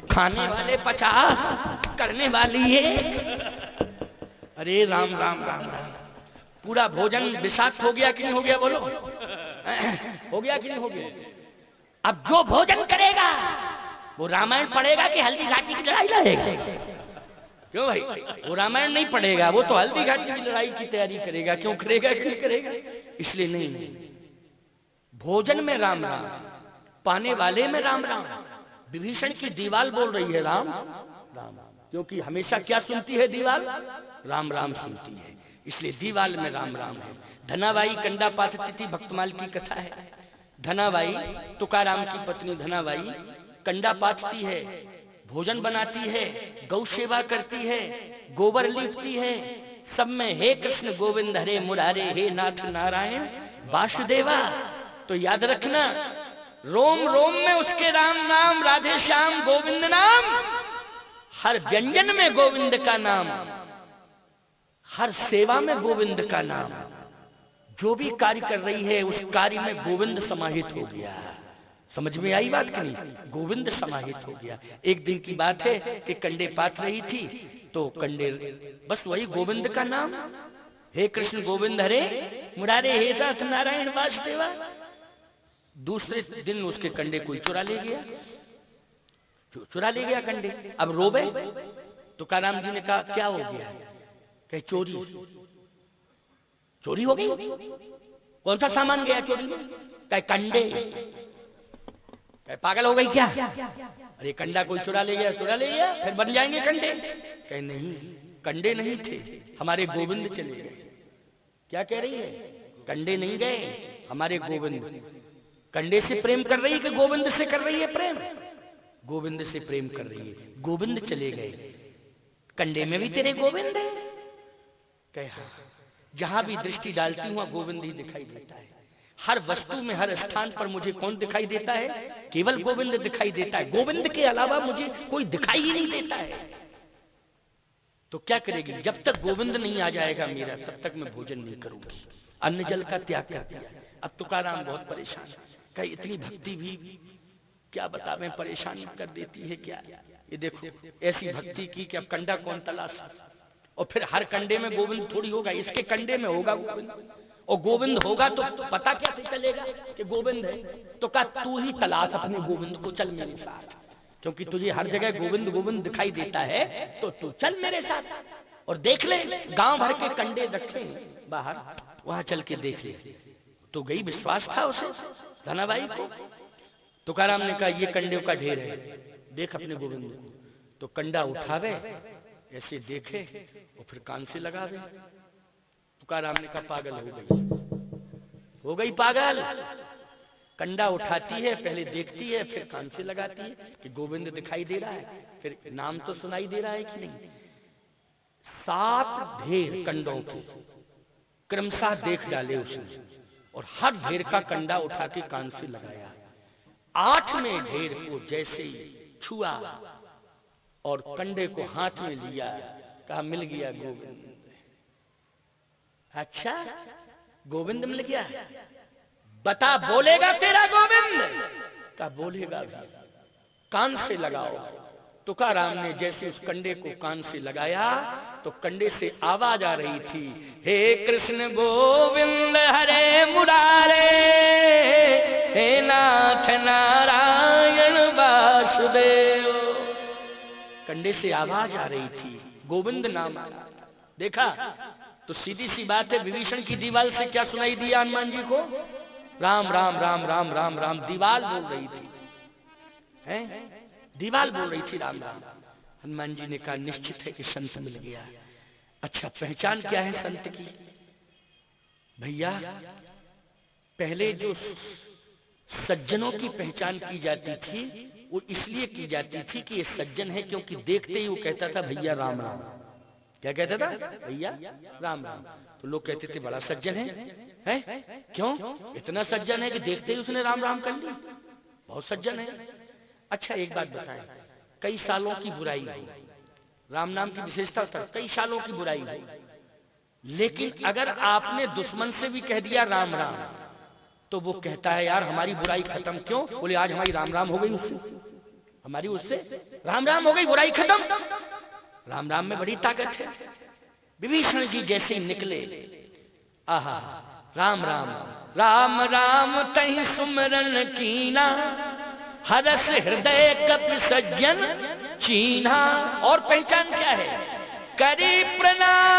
खाने वाले 50, करने वाली है। अरे राम राम राम राम, पूरा भोजन विषाक्त हो गया कि नहीं हो गया? बोलो, हो गया कि नहीं हो गया? अब जो भोजन करेगा वो रामायण पढ़ेगा कि हल्दी घाटी की लड़ाई लड़ेगा? क्यों भाई? वो रामायण नहीं पढ़ेगा, वो तो हल्दी घाटी की लड़ाई की तैयारी करेगा। क्यों करेगा कि नहीं करेगा? इसलिए नहीं, भोजन में राम राम, पाने वाले में राम राम। विभीषण की दीवाल बोल रही है राम राम, क्योंकि हमेशा क्या सुनती है दीवाल? राम राम सुनती है, इसलिए दीवाल में राम राम है। धनाबाई कंडा पाथती थी, भक्तमाल की कथा है। धनाबाई, तुकाराम की पत्नी धनाबाई कंडा पाथती है, भोजन बनाती है, गौ सेवा करती है, गोबर लीपती है, सब में हे कृष्ण गोविंद हरे मुरारे, हे नाथ नारायण वासुदेवा। तो याद रखना, रोम रोम में उसके राम नाम, राधे श्याम गोविंद नाम, हर व्यंजन में गोविंद का नाम, हर सेवा में गोविंद का नाम। जो भी कार्य कर रही है उस कार्य में गोविंद समाहित हो गया। समझ में आई बात कि नहीं? गोविंद समाहित हो गया। एक दिन की बात है कि कंडे पात रही थी, तो कंडे बस वही गोविंद का नाम, हे कृष्ण गोविंद हरे मुरारे, हे नाथ नारायण वासुदेवा। दूसरे दिन उसके कंडे कोई चुरा ले गया कंडे। अब रोबे, तुकाराम जी ने कहा क्या हो गया? कहे चोरी हो गई। कौन सा सामान गया चोरी में? कहे कंडे। कहे पागल हो गई क्या? अरे कंडा कोई चुरा ले गया, फिर बन जाएंगे कंडे? कहे नहीं, कंडे नहीं थे, हमारे गोविंद चले गए। क्या कह रही है? कंडे नहीं गए, हमारे गोविंद। कंडे से प्रेम कर रही है कि गोविंद से कर रही है प्रेम? गोविंद से प्रेम कर रही है। गोविंद चले गए, कंडे में भी तेरे गोविंद है? कहे हाँ। जहां भी दृष्टि डालती हूं गोविंद ही दिखाई देता है। हर वस्तु में, हर स्थान पर मुझे कौन दिखाई देता है? केवल गोविंद दिखाई देता है। गोविंद के अलावा मुझे कोई दिखाई ही नहीं देता है। तो क्या करेगी? जब तक गोविंद नहीं आ जाएगा मेरा, तब तक मैं भोजन नहीं करूंगी। अन्न जल का त्याग कर दिया। अब तुकाराम बहुत परेशान, कहे इतनी भक्ति भी क्या बतावें, परेशानी कर देती है क्या? ये देखो, ऐसी भक्ति की कि अब कंडा कौन तलाश? और फिर हर कंडे में गोविंद थोड़ी होगा, इसके कंडे में होगा गोविंद। और गोविंद होगा तो पता कैसे चलेगा कि गोविंद है? तो कहा तू ही तलाश अपने गोविंद को, चल मेरे साथ, क्योंकि तुझे हर जगह गोविंद गोविंद दिखाई देता है, तो तू चल मेरे साथ और देख ले। गांव भर के कंडे रखे बाहर, वहां चल के देख ले। तो गई, विश्वास था उसे धनाबाई को। तुकाराम ने कहा ये कंडे का ढेर है, देख अपने गोविंद को। तो कंडा उठावे, ऐसे देखे और फिर कान से लगावे। तुकाराम ने कहा पागल हो गई पागल। कंडा उठाती है, पहले देखती है, फिर कान से लगाती है कि गोविंद दिखाई दे रहा है, फिर नाम तो सुनाई दे रहा है कि नहीं। 7 ढेर कंडों के क्रमशः देख डाले उसने, और हर ढेर का कंडा उठा के कान से लगाया। 8वें ढेर को जैसे ही छुआ और कंडे को हाथ में लिया, कहा मिल गया गोविंद। अच्छा, गोविंद मिल गया? बता, बोलेगा तेरा गोविंद? कहा बोलेगा भी, कान से लगाओ। तुकाराम ने जैसे उस कंडे को कान से लगाया तो कंडे से आवाज आ रही थी, हे कृष्ण गोविंद हरे मुरारे, हे नाथ नारायण वासुदेव। कंडे से आवाज आ रही थी, गोविंद नाम। देखा तो सीधी सी बात है, विभीषण की दीवार से क्या सुनाई दिया हनुमान जी को? राम राम राम राम राम राम। दीवार बोल रही थी, हैं? दीवार बोल रही थी राम राम। हनुमान जी ने कहा निश्चित है कि संत मिल गया। अच्छा, पहचान क्या है संत की? भैया, पहले जो सज्जनों की पहचान की जाती थी वो इसलिए की जाती थी कि ये सज्जन है, क्योंकि देखते ही वो कहता था भैया राम राम। क्या कहता था? भैया राम राम। तो लोग कहते थे बड़ा सज्जन है? क्यों? इतना सज्जन है कि देखते ही उसने राम राम कर ली, बहुत सज्जन है। अच्छा, एक बात बताएं, कई सालों की बुराई हुई, राम नाम की विशेषता था, कई सालों की बुराई हुई, लेकिन अगर आपने दुश्मन से भी कह दिया राम राम तो वो कहता है यार हमारी बुराई खत्म। क्यों? बोले आज हमारी राम राम हो गई उससे, हमारी उससे राम राम हो गई, बुराई खत्म। राम राम में बड़ी ताकत है। विभीषण जी जैसे ही निकले, आहा, राम राम राम राम तहि सुमरन कीना, हरस हृदय कपि सज्जन चीन्हा। और पहचान क्या है? करी प्रणाम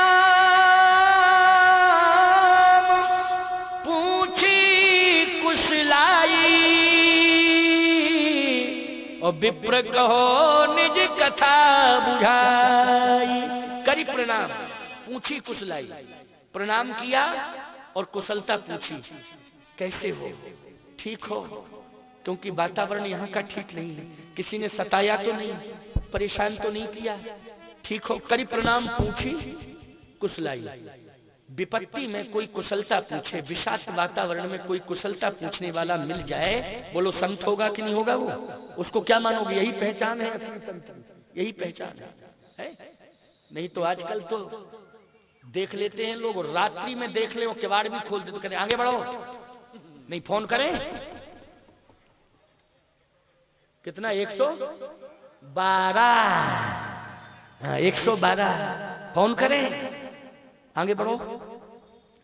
पूछी कुशलाई, और विप्र कहो निज कथा बुझाई। करी प्रणाम पूछी कुशलाई, प्रणाम किया और कुशलता पूछी, कैसे हो? ठीक हो? क्योंकि वातावरण यहाँ का ठीक नहीं है, किसी ने सताया तो नहीं, परेशान तो नहीं किया, ठीक हो? करी प्रणाम पूछी कुशलाई। विपत्ति में कोई कुशलता पूछे, विषाक्त वातावरण में कोई कुशलता पूछने वाला मिल जाए, बोलो संत होगा कि नहीं होगा? वो उसको क्या मानोगे? यही पहचान है असली संत, यही पहचान है? नहीं तो आजकल तो देख लेते हैं लोग, रात्रि में देख ले वो किवाड़ भी खोल देते, कहते आगे बढ़ो, नहीं फोन करें। कितना? 112। हाँ, 112 फोन करें, आगे बढ़ो।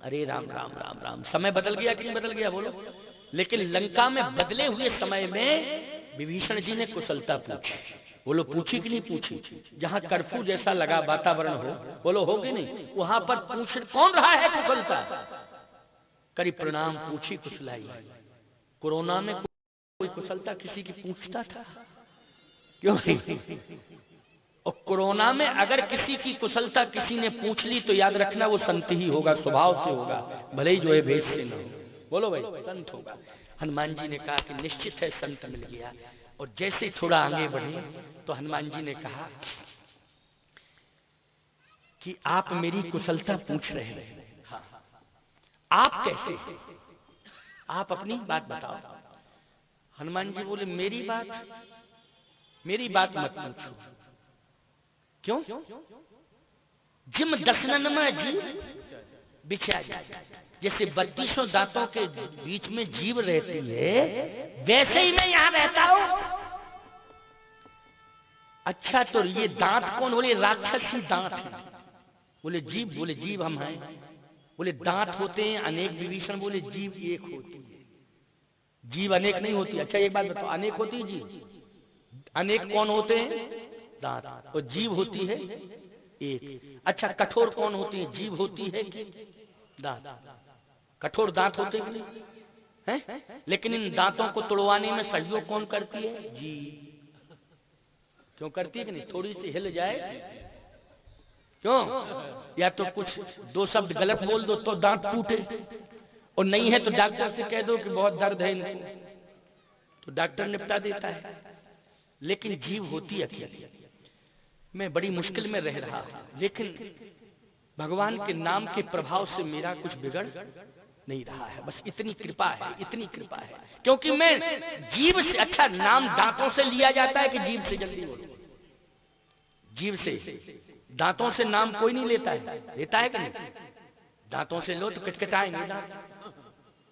अरे राम राम राम राम। समय बदल गया कि नहीं बदल गया? बोलो। लेकिन लंका में बदले हुए समय में विभीषण जी ने कुशलता पूछी, बोलो पूछी कि नहीं पूछी? जहाँ कर्फ्यू जैसा लगा वातावरण हो, बोलो हो कि नहीं? वहां पर पूछ कौन रहा है कुशलता? करी प्रणाम पूछी कुशलाई। कोरोना में कोई कुशलता किसी की पूछता था? क्यों नहीं? और कोरोना में अगर किसी की कुशलता किसी ने पूछ ली तो याद रखना वो संत ही होगा, स्वभाव से होगा, भले ही जो है भेष से न हो। बोलो भाई, संत होगा। हनुमान जी ने कहा कि निश्चित है संत मिल गया। और जैसे थोड़ा आगे बढ़े तो हनुमान जी ने कहा कि आप मेरी कुशलता पूछ रहे हैं, हाँ, आप कैसे? आप अपनी बात बताओ। हनुमान जी बोले मेरी बात मत पूछो। क्यों? जिम दसनन में जीव बिछा जाए, जैसे 32 दांतों के बीच में जीव रहती है, वैसे ही मैं यहाँ रहता हूँ। अच्छा, तो ये दांत कौन? बोले राक्षसी दांत है। बोले जीव हम हैं। बोले दांत होते हैं अनेक। विभीषण बोले जीव एक होती है, जीव अनेक नहीं होती। अच्छा एक बात बताओ, अनेक होती है जीव? अनेक कौन होते हैं? दांत। और जीव होती है एक। अच्छा, कठोर कौन होती है? जीव होती है कि दांत? कठोर दांत होते हैं हैं? लेकिन इन दांतों को तुड़वाने में सहयोग कौन करती है? जीव। क्यों करती है कि नहीं? थोड़ी सी हिल जाए, क्यों? या तो कुछ दो शब्द गलत बोल दो तो दांत टूटे, और नहीं है तो डॉक्टर से कह दो कि बहुत दर्द है इनको, तो डॉक्टर निपटा देता है। लेकिन जीव होती अकेली। मैं बड़ी मुश्किल में रह रहा, लेकिन भगवान के नाम के प्रभाव से मेरा कुछ बिगड़ नहीं रहा है। बस इतनी कृपा है, इतनी कृपा है। क्योंकि मैं जीव से, अच्छा नाम दांतों से लिया जाता है कि जीव से? जल्दी बोलो। जीव से। दांतों से नाम कोई नहीं लेता है, लेता है कि नहीं? दांतों से लो तो किटकिटाएंगे दांत,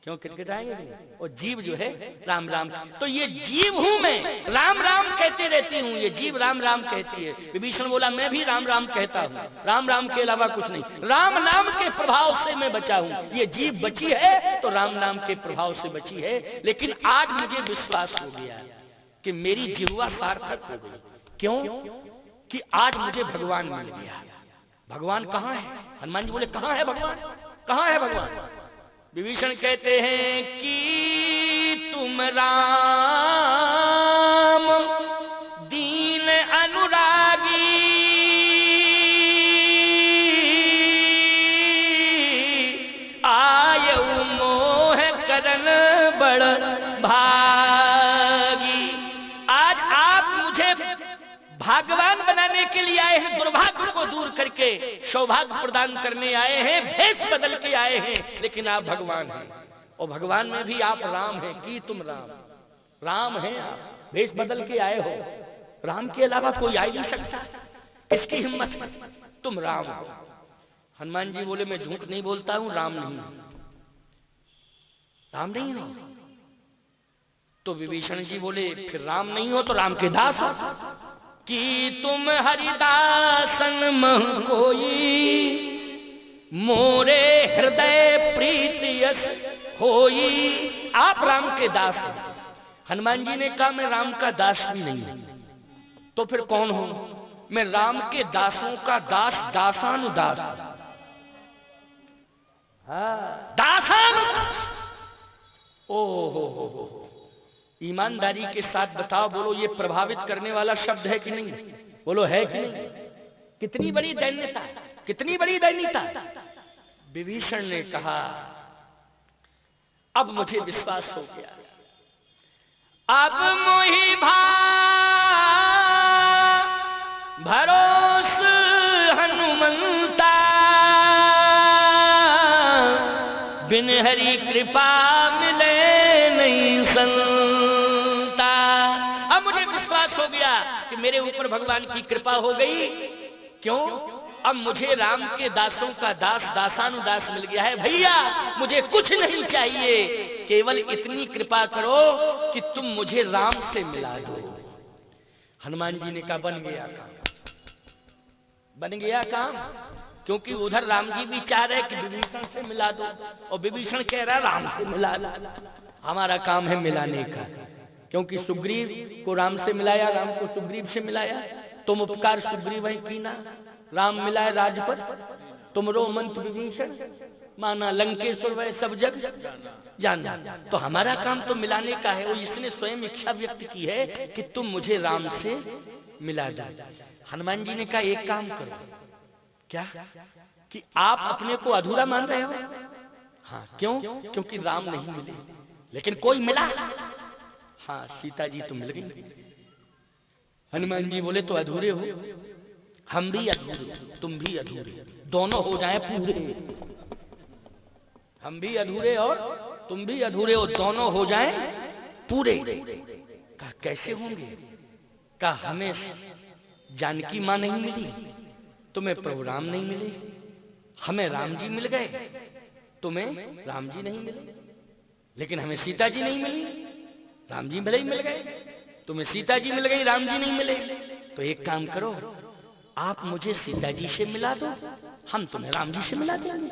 क्यों किटकिटाएंगे? और जीव जो है राम राम, तो ये जीव हूं मैं, राम राम कहते रहती हूँ, ये जीव राम राम कहती है। विभीषण बोला मैं भी राम राम कहता हूँ, राम राम के अलावा कुछ नहीं। राम नाम के प्रभाव से मैं बचा हूँ। ये जीव बची है तो राम नाम के प्रभाव से बची है। लेकिन आज मुझे विश्वास हो गया कि मेरी जिह्वा सार्थक हो गई। क्यों? कि आज मुझे भगवान मिल गया। भगवान कहाँ है? हनुमान जी बोले कहाँ है भगवान, कहाँ है भगवान? विभीषण कहते हैं कि तुम राम दीन अनुरागी, आयु मोह करन बड़ भागी। आज आप मुझे भाग्यवान बनाने के लिए आए हैं, दुर्भाग्य को दूर करके सौभाग्य प्रदान करने आए हैं, भेष बदल के आए हैं, लेकिन आप भगवान हैं। और भगवान में भी आप राम हैं कि तुम राम हैं। आप भेष बदल के आए हो, राम के अलावा कोई आ ही नहीं सकता, इसकी हिम्मत है, तुम राम हो। हनुमान जी बोले मैं झूठ नहीं बोलता हूं, राम नहीं हो। तो विभीषण जी बोले फिर राम नहीं हो तो राम के दास हो। कि तुम हरिदासन मह कोई, मोरे हृदय प्रीतियस होई। आप राम के दास हैं। हनुमान जी ने कहा मैं राम का दास भी नहीं हूं, तो फिर कौन हूं? मैं राम के दासों का दास, दासानुदास। दासानुदास। ओहो, ईमानदारी के साथ बताओ, बोलो ये प्रभावित करने वाला शब्द है कि नहीं? बोलो है कि नहीं? कितनी बड़ी दैन्यता, कितनी बड़ी दैन्यता। विभीषण ने कहा अब मुझे विश्वास हो गया, अब मोहि भरोस हनुमंता, बिन हरि कृपा मिले नहीं संता। अब मुझे विश्वास हो गया कि मेरे ऊपर भगवान की कृपा हो गई। क्यों? अब मुझे राम के दासों का दास, दासानुदास मिल गया है। भैया मुझे कुछ नहीं चाहिए, केवल इतनी कृपा करो कि तुम मुझे राम से मिला दो। हनुमान जी ने कहा बन गया काम, बन गया काम। क्योंकि उधर राम जी भी चाह रहे कि विभीषण से मिला दो, और विभीषण कह रहा राम से मिला दो। हमारा काम है मिलाने का। क्योंकि सुग्रीव को राम से मिलाया, राम को सुग्रीव से मिलाया। तुम उपकार सुग्रीव है कीना, राम मिलाए राजपद, तुमरो मंत्र विभीषण, माना लंकेश्वर वह सब जग जाना। तो हमारा काम तो मिलाने का है। और इसने स्वयं इच्छा व्यक्त की है कि तुम मुझे राम से मिला दो। हनुमान जी ने कहा एक काम करो, क्या? कि आप अपने को अधूरा मान रहे हो? हाँ, क्यों? क्योंकि राम नहीं मिले, लेकिन कोई मिला। हाँ, सीता जी तो मिल गई। हनुमान जी बोले तो अधूरे हो, हम भी अधूरे, तुम भी अधूरे, दोनों हो जाएं पूरे। हम भी अधूरे और तुम भी अधूरे हो, दोनों हो जाएं पूरे। कहा कैसे होंगे? कहा हमें जानकी मां नहीं मिली, तुम्हें प्रभु राम नहीं मिले। हमें राम जी मिल गए, तुम्हें राम जी नहीं मिले। लेकिन हमें सीता जी नहीं मिली, राम जी भले ही मिल गए। तुम्हें सीता जी मिल गई, राम जी नहीं मिले। तो एक काम करो, आप मुझे सीता जी से मिला दो, हम तुम्हें राम जी से मिला देंगे,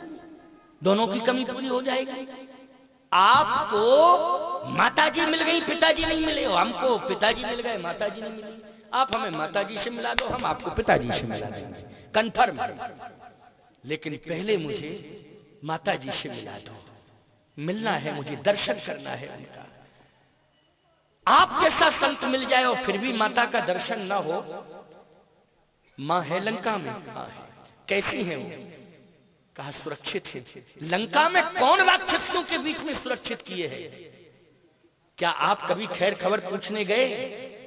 दोनों की कमी पूरी हो जाएगी। आपको माता जी मिल गई, पिताजी नहीं मिले, हमको पिताजी मिल गए, माता जी नहीं मिली। आप हमें माता जी से मिला दो, हम आपको पिताजी से मिला देंगे, कन्फर्म। लेकिन पहले मुझे माता जी से मिला दो, मिलना है मुझे, दर्शन करना है उनका। आप जैसा संत मिल जाए और फिर भी माता का दर्शन ना हो। माँ है लंका में, हाँ है। कैसी है वो? कहा सुरक्षित है। लंका में कौन राक्षसों के बीच में सुरक्षित किए है? क्या आप कभी खैर खबर पूछने गए?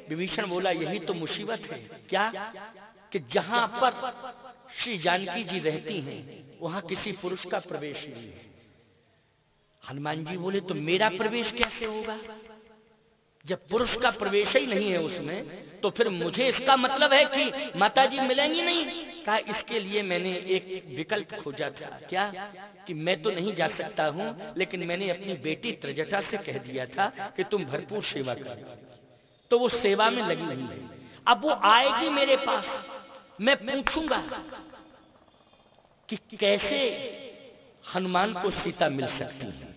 विभीषण बोला यही तो मुसीबत है। क्या? कि जहां पर श्री जानकी जी रहती हैं वहां किसी पुरुष का प्रवेश नहीं है। हनुमान जी बोले तो मेरा प्रवेश कैसे होगा? जब पुरुष का प्रवेश ही नहीं है उसमें, तो फिर मुझे इसका मतलब है कि माता जी मिलेंगी नहीं। कहा इसके लिए मैंने एक विकल्प खोजा था। क्या? कि मैं तो नहीं जा सकता हूँ, लेकिन मैंने अपनी बेटी त्रिजटा से कह दिया था कि तुम भरपूर सेवा करो, तो वो सेवा में लगी हुई है। अब वो आएगी मेरे पास, मैं पूछूंगा कि कैसे हनुमान को सीता मिल सकती है,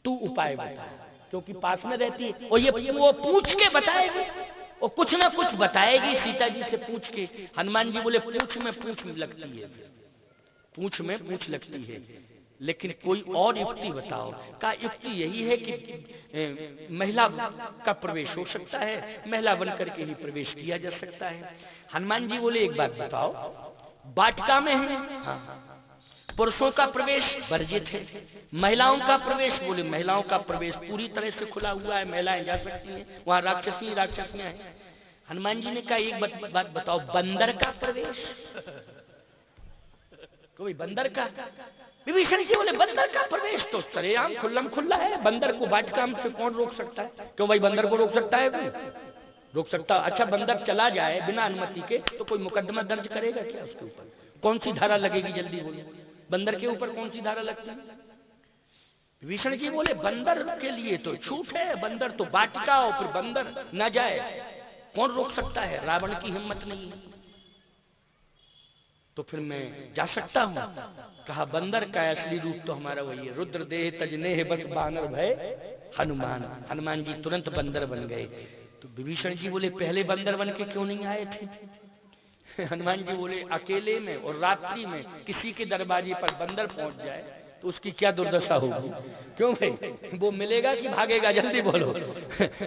तू उपाय बता। क्योंकि पास में रहती है और ये वो पूछ के बताएगी। और कुछ ना कुछ बताएगी सीता जी से पूछ के। हनुमान जी बोले पूछ में पूछ लगती है, पूछ में पूछ लगती है, लेकिन कोई और युक्ति बताओ। का युक्ति यही है कि महिला का प्रवेश हो सकता है, महिला बनकर के ही प्रवेश किया जा सकता है। हनुमान जी बोले एक बात बताओ, वाटिका में है, हाँ, पुरुषों का प्रवेश वर्जित है, महिलाओं का प्रवेश, बोले महिलाओं का प्रवेश पूरी तरह से खुला हुआ है, महिलाएं जा सकती हैं, वहां राक्षसियां हैं। हनुमान जी ने कहा एक बात बताओ, बंदर का प्रवेश, कोई बंदर का? विभीषण जी बोले बंदर का प्रवेश तो सरेआम खुल्लम खुल्ला है, बंदर को वाटिका से कौन रोक सकता है? क्यों भाई, बंदर को रोक सकता है कोई? रोक सकता? अच्छा, बंदर चला जाए बिना अनुमति के तो कोई मुकदमा दर्ज करेगा क्या उसके ऊपर? कौन सी धारा लगेगी? जल्दी बोलो, बंदर के ऊपर कौन सी धारा लगती है? विभीषण जी बोले बंदर के लिए तो छूट है, बंदर तो वाटिका और फिर बंदर न जाए, कौन रोक सकता है? रावण की हिम्मत नहीं है, तो फिर मैं जा सकता हूं। कहा बंदर का असली रूप तो हमारा वही है, रुद्र देह तजने है बस बानर भय हनुमान। हनुमान जी तुरंत बंदर बन गए। तो विभीषण जी बोले पहले बंदर बन के क्यों नहीं आए थे? हनुमान जी बोले अकेले में और रात्रि में किसी के दरवाजे पर बंदर पहुंच जाए तो उसकी क्या दुर्दशा होगी? क्यों भाई, वो मिलेगा कि भागेगा? जल्दी बोलो,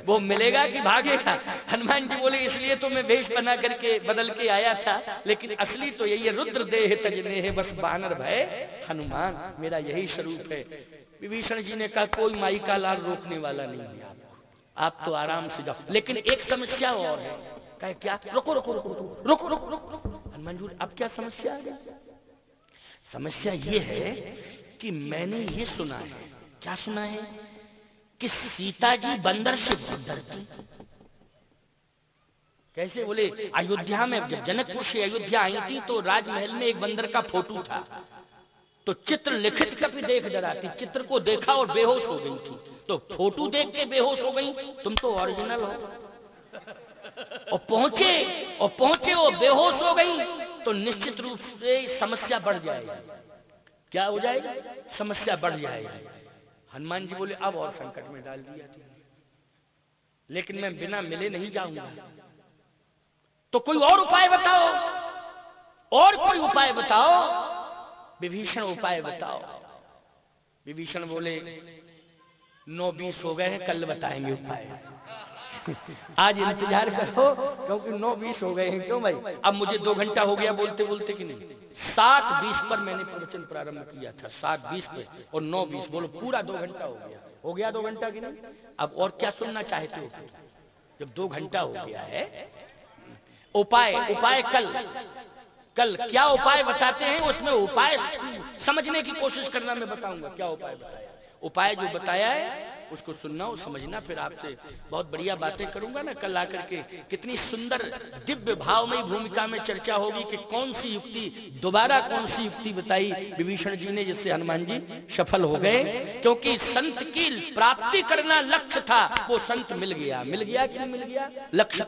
वो मिलेगा कि भागेगा? हनुमान जी बोले इसलिए तो मैं वेश बना करके बदल के आया था, लेकिन असली तो यही है, रुद्र देह तजने है बस बानर भय हनुमान, मेरा यही स्वरूप है। विभीषण जी ने कहा कोई माई का लाल रोकने वाला नहीं है, आप तो आराम से जाओ, लेकिन एक समस्या और है। कहे क्या? रुको रुको रुको रुको रुको रुको रुको। हनुमान जी अब क्या समस्या आ गई? समस्या ये है कि मैंने ये सुना है। क्या सुना है? कि सीता जी बंदर से बहुत डरती। कैसे? बोले अयोध्या में जब जनकपुर से अयोध्या आई थी तो राजमहल में एक बंदर का फोटो था, तो चित्र लिखित कभी देख डराती, चित्र को देखा और बेहोश हो गई थी, तो फोटो देख के बेहोश हो गई, तुम तो ओरिजिनल हो। और पहुंचे और बेहोश हो गई तो निश्चित रूप से समस्या बढ़ जाएगी। क्या हो जाएगी? समस्या बढ़ जाएगी। हनुमान जी बोले अब और संकट में डाल दिया, लेकिन मैं बिना मिले नहीं जाऊंगा, तो कोई और उपाय बताओ, और कोई उपाय बताओ। विभीषण उपाय बताओ। विभीषण बोले 9:20 हो गए हैं, कल बताएंगे उपाय, आज इंतजार करो क्योंकि 9:20 हो गए हैं। क्यों भाई? अब मुझे 2 घंटा हो गया बोलते बोलते कि नहीं, 7:20 पर मैंने प्रवचन प्रारंभ किया था, 7:20 पे और 9:20, बोलो पूरा 2 घंटा हो गया 2 घंटा कि नहीं? अब और क्या सुनना चाहते हो? जब 2 घंटा हो गया है, उपाय कल क्या उपाय बताते हैं, उसमें उपाय समझने की कोशिश करना मैं बताऊंगा। क्या उपाय बताया? उपाय जो बताया है उसको सुनना और समझना, फिर आपसे बहुत बढ़िया बातें करूंगा ना कल आकर के। कितनी सुंदर दिव्य भावमयी भूमिका में चर्चा होगी कि कौन सी युक्ति बताई विभीषण जी ने, जिससे हनुमान जी सफल हो गए। क्योंकि संत की प्राप्ति करना लक्ष्य था, वो संत मिल गया कि नहीं मिल गया? लक्ष्य